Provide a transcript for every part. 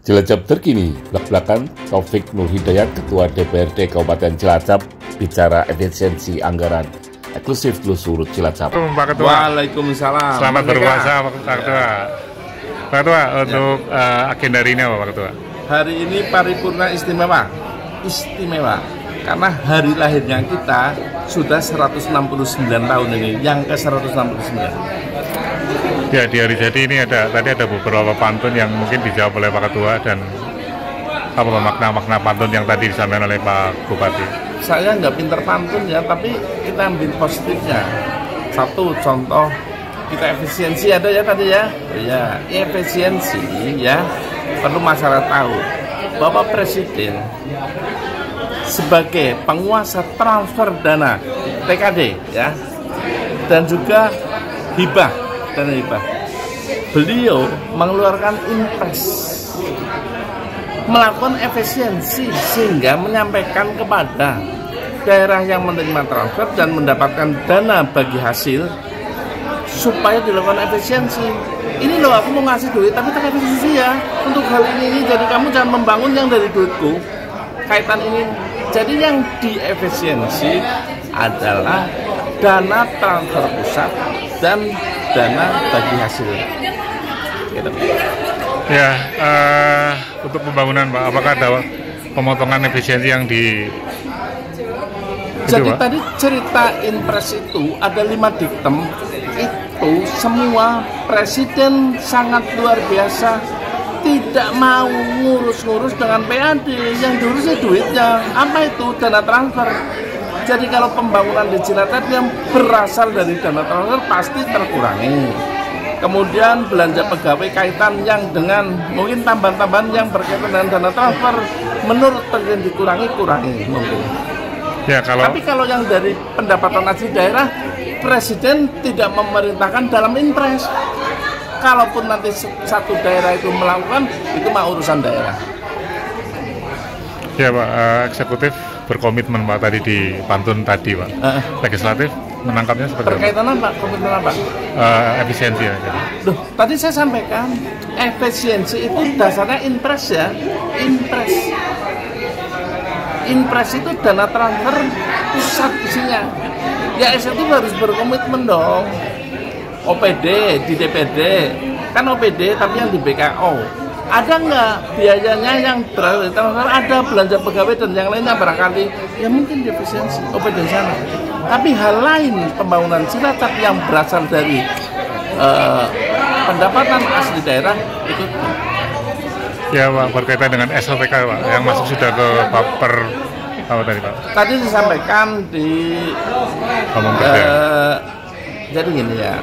Cilacap terkini, belak-belakan Taufik Nur Hidayat, Ketua DPRD Kabupaten Cilacap, bicara efisiensi anggaran. Eksklusif Telusur Cilacap. Pak Ketua. Waalaikumsalam. Selamat berpuasa Pak Ketua. Pak Ketua, untuk agenda hari ini apa Pak Ketua? Hari ini paripurna istimewa. Karena hari lahirnya kita sudah 169 tahun ini, yang ke-169. Ya, di hari jadi ini tadi ada beberapa pantun yang mungkin dijawab oleh Pak Ketua, dan apa makna-makna pantun yang tadi disampaikan oleh Pak Bupati. Saya nggak pinter pantun ya, tapi kita ambil positifnya. Satu contoh, kita efisiensi ada ya tadi ya. Ya, efisiensi ya, perlu masyarakat tahu. Bapak Presiden sebagai penguasa transfer dana TKD ya, dan juga hibah, beliau mengeluarkan impres, melakukan efisiensi sehingga menyampaikan kepada daerah yang menerima transfer dan mendapatkan dana bagi hasil supaya dilakukan efisiensi. Ini loh, aku mau ngasih duit tapi tak efisiensi ya untuk hal ini, jadi kamu jangan membangun yang dari duitku. Kaitan ini, jadi yang diefisiensi adalah dana transfer pusat dan dana bagi hasil. Gitu. Ya, untuk pembangunan Pak, apakah ada pemotongan efisiensi yang di... Jadi Pak, tadi cerita impres itu ada 5 diktem, itu semua presiden sangat luar biasa, tidak mau ngurus-ngurus dengan PAD, yang diurusnya duitnya. Apa itu? Dana transfer. Jadi kalau pembangunan di Cilacap yang berasal dari dana transfer pasti terkurangi. Kemudian belanja pegawai kaitan yang dengan mungkin tambahan-tambahan yang berkaitan dengan dana transfer, menurut presiden dikurangi mungkin. Ya, Tapi kalau yang dari pendapatan asli daerah, presiden tidak memerintahkan dalam impres. Kalaupun nanti satu daerah itu melakukan, itu mah urusan daerah. Ya Pak, eksekutif berkomitmen Pak tadi di pantun tadi Pak. Legislatif menangkapnya seperti apa? Berkaitan apa? Komitmen apa? Efisiensi ya. Duh, tadi saya sampaikan efisiensi itu dasarnya impres ya. Impres itu dana transfer pusat isinya. Ya eksekutif harus berkomitmen dong. OPD di DPD kan OPD tapi yang di BKO ada nggak biayanya yang berasal dari transfer? Ada, belanja pegawai dan yang lainnya barangkali ya mungkin efisiensi OPD di sana. Tapi hal lain pembangunan Cilacap yang berasal dari pendapatan asli daerah itu. Ya Pak, berkaitan dengan SOTK Pak yang masuk sudah ke paper apa tadi Pak? Tadi disampaikan di jadi gini ya,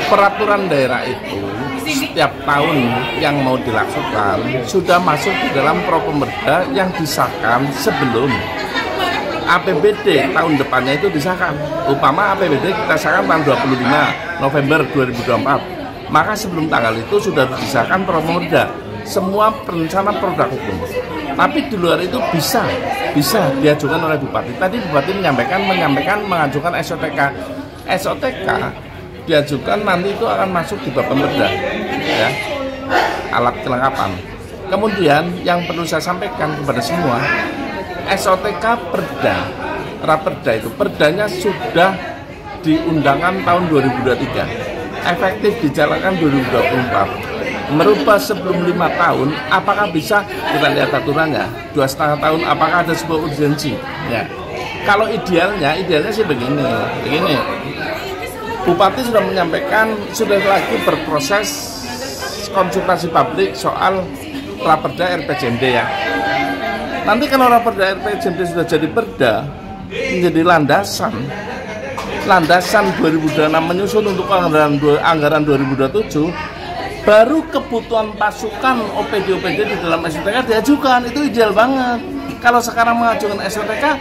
peraturan daerah itu setiap tahun yang mau dilakukan sudah masuk di dalam Propemerda yang disahkan sebelum APBD tahun depannya itu disahkan. Upama APBD kita sahkan tanggal 25 November 2024, maka sebelum tanggal itu sudah disahkan Propemerda semua perencana produk hukum. Tapi di luar itu bisa diajukan oleh Bupati. Tadi Bupati mengajukan SOTK diajukan, nanti itu akan masuk di Bapemda ya, alat kelengkapan. Kemudian yang perlu saya sampaikan kepada semua, SOTK Raperda itu perdanya sudah diundangkan tahun 2023, efektif dijalankan 2024. Merubah sebelum 5 tahun, apakah bisa? Kita lihat aturannya 2,5 tahun, apakah ada sebuah urgensi ya. Kalau idealnya sih begini. Bupati sudah menyampaikan, sudah lagi berproses konsultasi publik soal Raperda RPJMD ya. Nanti kalau Raperda RPJMD sudah jadi perda, menjadi landasan 2026 menyusun untuk anggaran 2027, baru kebutuhan pasukan OPD di dalam SOTK diajukan. Itu ideal banget. Kalau sekarang mengajukan SOTK,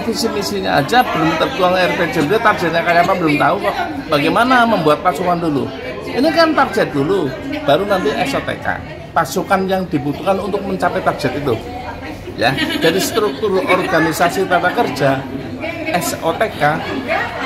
visi misinya aja belum tertuang RPJMD, targetnya kayak apa belum tahu kok. Bagaimana membuat pasukan dulu? Ini kan target dulu, baru nanti SOTK. Pasukan yang dibutuhkan untuk mencapai target itu. Ya, jadi struktur organisasi tata kerja SOTK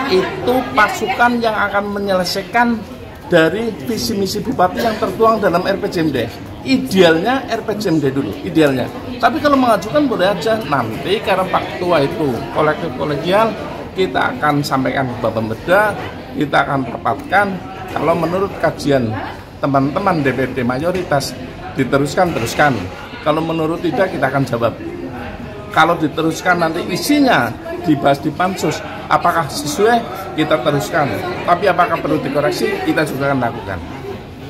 itu pasukan yang akan menyelesaikan dari visi misi bupati yang tertuang dalam RPJMD. Idealnya RPJMD dulu, idealnya. Tapi kalau mengajukan boleh aja. Nanti karena Pak Ketua itu kolektif kolegial, kita akan sampaikan ke Bapak Pemda, kita akan rapatkan. Kalau menurut kajian teman-teman DPD mayoritas diteruskan, teruskan. Kalau menurut tidak, kita akan jawab. Kalau diteruskan nanti isinya dibahas di pansus, apakah sesuai, kita teruskan. Tapi apakah perlu dikoreksi, kita juga akan lakukan.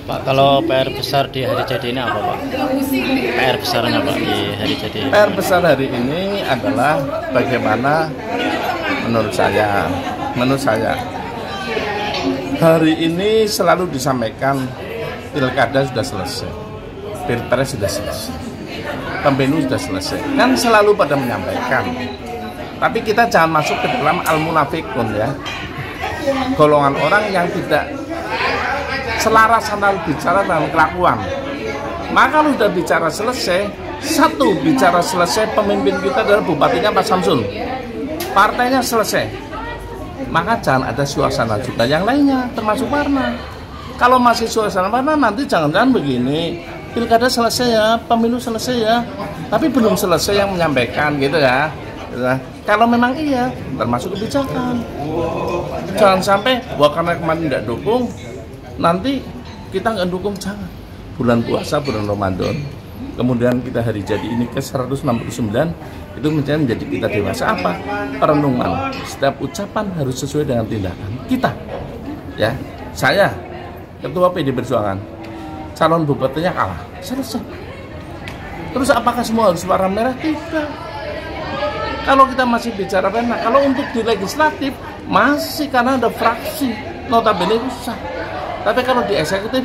Pak, kalau PR besar di hari jadi ini apa, Pak? PR besarnya, Pak, di hari jadi ini? PR besar hari ini adalah bagaimana menurut saya hari ini selalu disampaikan pilkada sudah selesai, pilpres sudah selesai, pemilu sudah selesai. Kan selalu pada menyampaikan. Tapi kita jangan masuk ke dalam al-munafikun ya. Golongan orang yang tidak selaras antara bicara dan kelakuan. Maka kalau sudah bicara selesai, satu bicara selesai, pemimpin kita adalah bupatinya Pak Samsul, partainya selesai, maka jangan ada suasana juga yang lainnya termasuk warna. Kalau masih suasana warna, nanti jangan-jangan begini, pilkada selesai ya, pemilu selesai ya, tapi belum selesai yang menyampaikan gitu ya. Kalau memang iya, termasuk kebijakan, jangan sampai karena kemarin tidak dukung, nanti kita nggak dukung. Jangan. Bulan puasa, bulan Ramadan, kemudian kita hari jadi ini ke 169, itu menjadi kita dewasa apa? Perenungan. Setiap ucapan harus sesuai dengan tindakan kita. Ya, saya Ketua PD Perjuangan, calon bupatinya kalah, selesai. Terus apakah semua harus warna merah? Tidak. Kalau kita masih bicara warna, kalau untuk di legislatif masih karena ada fraksi, notabene susah. Tapi kalau di eksekutif,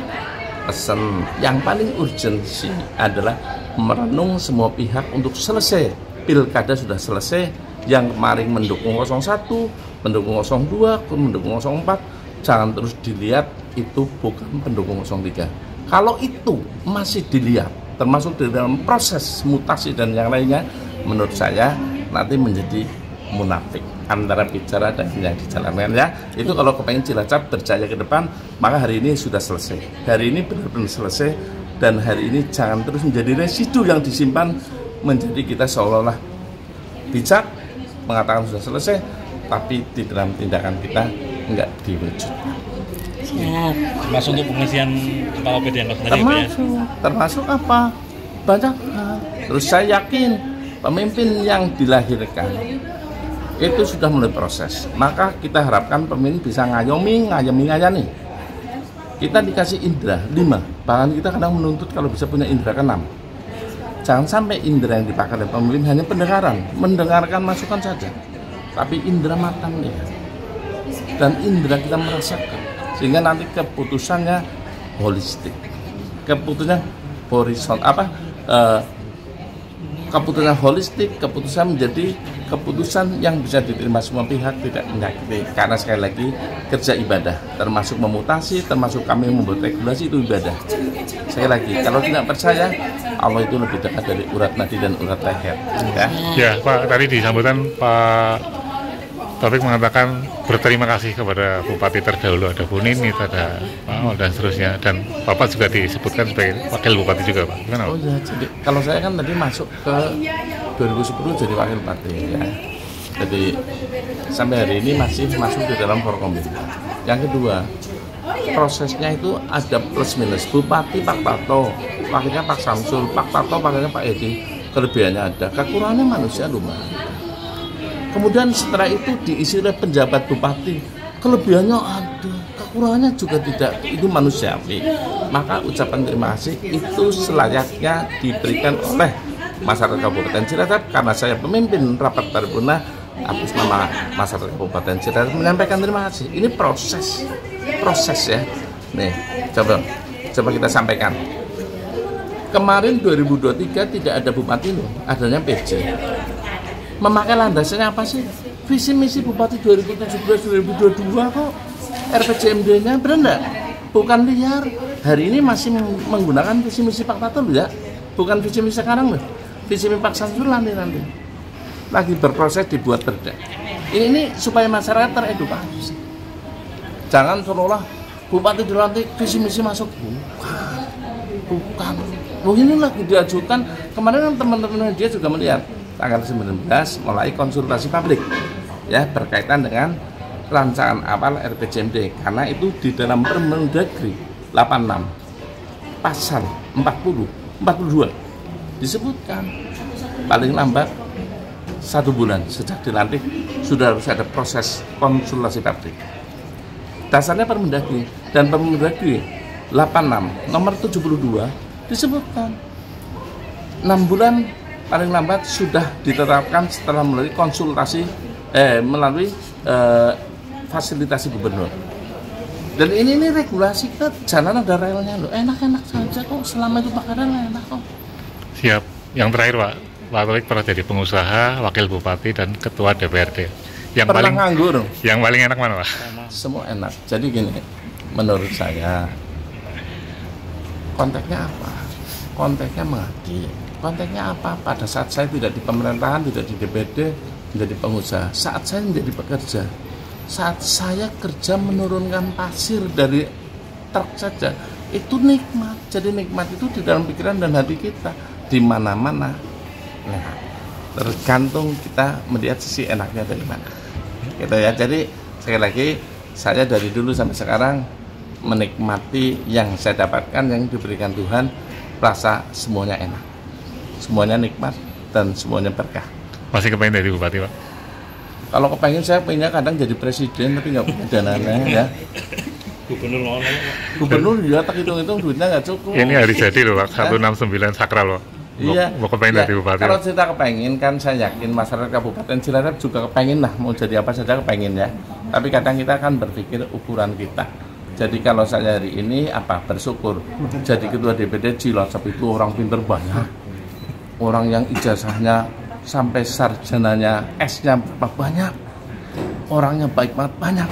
pesan yang paling urgensi adalah merenung semua pihak untuk selesai. Pilkada sudah selesai, yang kemarin mendukung 01, mendukung 02, mendukung 04, jangan terus dilihat itu bukan pendukung 03. Kalau itu masih dilihat, termasuk di dalam proses mutasi dan yang lainnya, menurut saya nanti menjadi munafik antara bicara dan yang dijalankan ya. Itu kalau kepengen Cilacap berjaya ke depan, maka hari ini sudah selesai. Hari ini benar-benar selesai, dan hari ini jangan terus menjadi residu yang disimpan, menjadi kita seolah-olah bijak mengatakan sudah selesai, tapi di dalam tindakan kita enggak diwujudkan. Termasuk untuk pengisian kepala PD yang tadi, termasuk apa? Banyak hal. Terus saya yakin pemimpin yang dilahirkan itu sudah mulai proses, maka kita harapkan pemimpin bisa ngayani. Kita dikasih indera 5, bahkan kita kadang menuntut kalau bisa punya indera ke-6. Jangan sampai indera yang dipakai oleh pemimpin hanya pendengaran, mendengarkan masukan saja, tapi indera matang ya, dan indera kita merasakan, sehingga nanti keputusannya holistik, keputusannya keputusan holistik, keputusan menjadi keputusan yang bisa diterima semua pihak, tidak menyakiti. Karena sekali lagi kerja ibadah, termasuk memutasi, termasuk kami membuat regulasi, itu ibadah. Sekali lagi, kalau tidak percaya, Allah itu lebih dekat dari urat nadi dan urat leher. Ya Pak, tadi di sambutan Pak Taufik mengatakan berterima kasih kepada Bupati terdahulu, ada Bu Nini, ada Pak Ol, dan seterusnya, dan Bapak juga disebutkan sebagai Wakil Bupati juga, Pak. Gimana, Pak? Oh ya, jadi kalau saya kan tadi masuk ke 2010 jadi Wakil Bupati ya. Jadi sampai hari ini masih masuk di dalam Forkombin. Yang kedua, prosesnya itu ada plus minus. Bupati Pak Tato, wakilnya Pak Samsul, Pak Tato, wakilnya Pak Edi. Kelebihannya ada, kekurangannya manusia lumayan. Kemudian setelah itu diisi oleh penjabat bupati, kelebihannya ada, kekurangannya juga tidak, itu manusiawi. Maka ucapan terima kasih itu selayaknya diberikan oleh masyarakat Kabupaten Cilacap, karena saya pemimpin rapat paripurna atas nama masyarakat Kabupaten Cilacap menyampaikan terima kasih. Ini proses ya. Nih, coba kita sampaikan. Kemarin 2023 tidak ada bupati loh, adanya PJ. Memakai landasannya apa sih? Visi misi Bupati 2017-2022 kok. RPJMD-nya benar enggak? Bukan liar. Hari ini masih menggunakan visi misi Pak Tato loh ya. Bukan visi misi sekarang loh. Visi misi Pak Samsul nanti. Lagi berproses dibuat perda. Ini supaya masyarakat teredukasi. Jangan seolah Bupati dilantik visi misi masuk. Bukan. ini lagi diajukan, kemarin kan teman-teman dia juga melihat tanggal 19 mulai konsultasi publik ya berkaitan dengan rancangan awal RPJMD, karena itu di dalam Permendagri 86 pasal 42 disebutkan paling lambat 1 bulan sejak dilantik sudah harus ada proses konsultasi publik. Dasarnya Permendagri, dan Permendagri 86 nomor 72 disebutkan 6 bulan paling lambat sudah ditetapkan setelah melalui konsultasi melalui fasilitasi gubernur. Dan ini regulasi ke jalan ada relnya loh, enak-enak saja kok, selama itu bakaran enak kok. Siap. Yang terakhir Pak Taufik pernah jadi pengusaha, wakil bupati dan ketua DPRD. Yang Pernah nganggur. Yang paling enak mana Pak? Semua enak. Jadi gini, menurut saya konteksnya apa? Konteksnya mengabdi. Konteksnya apa? Pada saat saya tidak di pemerintahan, tidak di DPRD, tidak di pengusaha, saat saya menjadi pekerja, saat saya kerja menurunkan pasir dari truk saja, itu nikmat. Jadi nikmat itu di dalam pikiran dan hati kita, di mana-mana. Nah, tergantung kita melihat sisi enaknya dari mana. Gitu ya. Jadi sekali lagi, saya dari dulu sampai sekarang menikmati yang saya dapatkan, yang diberikan Tuhan, rasa semuanya enak, semuanya nikmat dan semuanya berkah. Masih kepengen jadi bupati Pak? Kalau kepengen, saya pengennya kadang jadi presiden tapi nggak punya dananya ya. Gubernur ya tak hitung-hitung duitnya nggak cukup. Ini hari jadi loh Pak, 169 sakral loh. Iya. Mau kepengen jadi bupati. Kalau kita kepengen kan, saya yakin masyarakat Kabupaten Cilacap juga kepengen lah, mau jadi apa saja kepengen ya. Tapi kadang kita kan berpikir ukuran kita. Jadi kalau saya hari ini bersyukur jadi ketua DPD Cilacap itu orang pinter banyak, orang yang ijazahnya sampai sarjananya S-nya berapa banyak, orangnya baik banget banyak.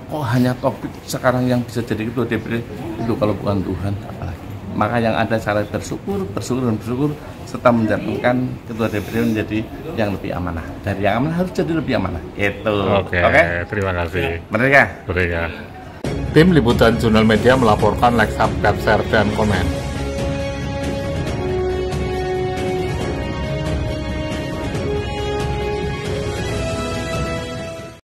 Kok hanya Taufik sekarang yang bisa jadi ketua DPD? Itu kalau bukan Tuhan apalagi. Maka yang ada cara bersyukur serta menjadikan ketua DPD menjadi yang lebih amanah. Dari yang amanah harus jadi lebih amanah. Itu. Oke. Terima kasih. Merdeka. Tim Liputan Jurnal Media melaporkan, like, subscribe, share, dan komen.